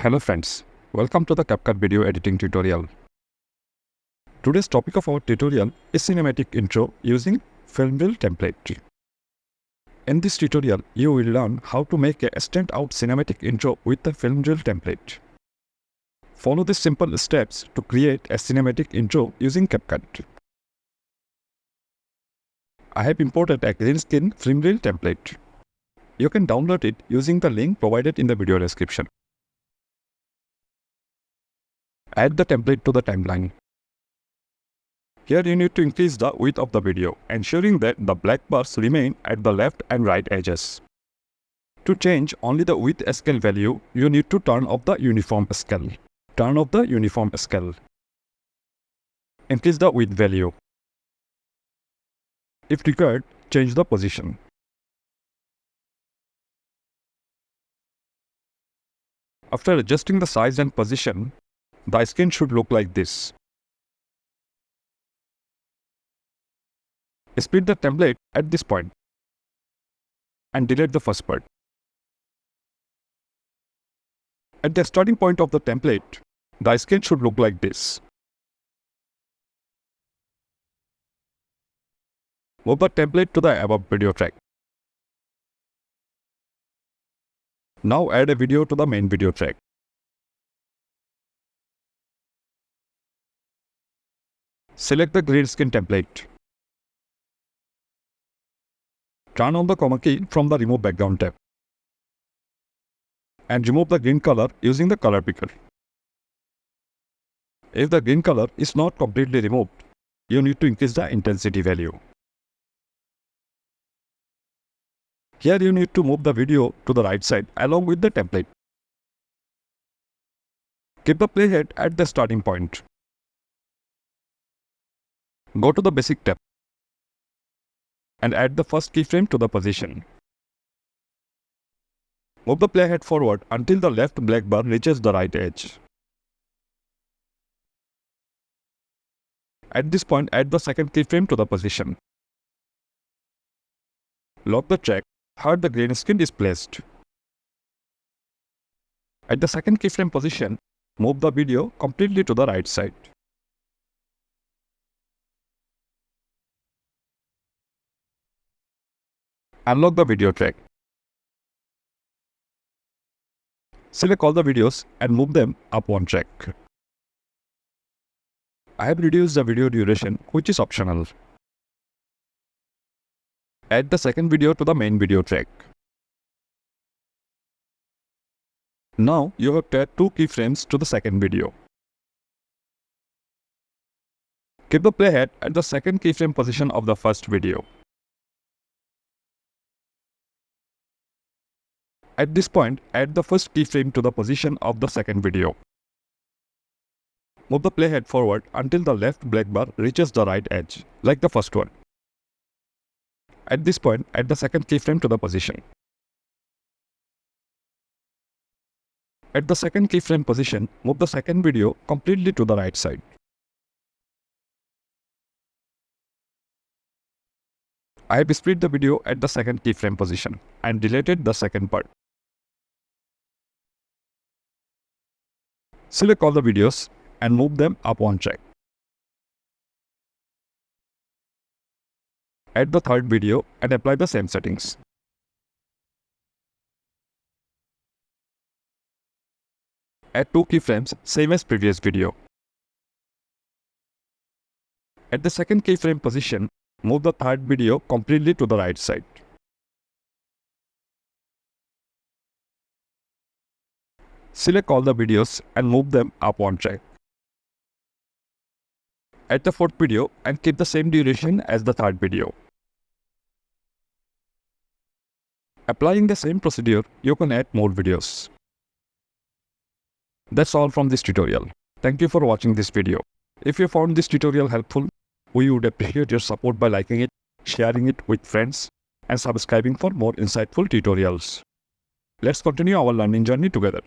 Hello friends, welcome to the CapCut video editing tutorial. Today's topic of our tutorial is cinematic intro using film reel template. In this tutorial, you will learn how to make a standout cinematic intro with the film reel template. Follow these simple steps to create a cinematic intro using CapCut. I have imported a green screen film reel template. You can download it using the link provided in the video description. Add the template to the timeline. Here you need to increase the width of the video, ensuring that the black bars remain at the left and right edges. To change only the width scale value, you need to turn off the uniform scale. Turn off the uniform scale. Increase the width value. If required, change the position. After adjusting the size and position, the screen should look like this. Split the template at this point and delete the first part. At the starting point of the template, the screen should look like this. Move the template to the above video track. Now add a video to the main video track. Select the green screen template. Turn on the chroma key from the Remove Background tab and remove the green color using the color picker. If the green color is not completely removed, you need to increase the intensity value. Here you need to move the video to the right side along with the template. Keep the playhead at the starting point. Go to the Basic tab and add the first keyframe to the position. Move the playhead forward until the left black bar reaches the right edge. At this point, add the second keyframe to the position. Lock the track where the green screen is placed. At the second keyframe position, move the video completely to the right side. Unlock the video track. Select all the videos and move them up one track. I have reduced the video duration, which is optional. Add the second video to the main video track. Now you have added 2 keyframes to the second video. Keep the playhead at the second keyframe position of the first video. At this point, add the first keyframe to the position of the second video. Move the playhead forward until the left black bar reaches the right edge, like the first one. At this point, add the second keyframe to the position. At the second keyframe position, move the second video completely to the right side. I have split the video at the second keyframe position and deleted the second part. Select all the videos and move them up one track. Add the third video and apply the same settings. Add 2 keyframes, same as previous video. At the second keyframe position, move the third video completely to the right side. Select all the videos and move them up one track. Add the fourth video and keep the same duration as the third video. Applying the same procedure, you can add more videos. That's all from this tutorial. Thank you for watching this video. If you found this tutorial helpful, we would appreciate your support by liking it, sharing it with friends, and subscribing for more insightful tutorials. Let's continue our learning journey together.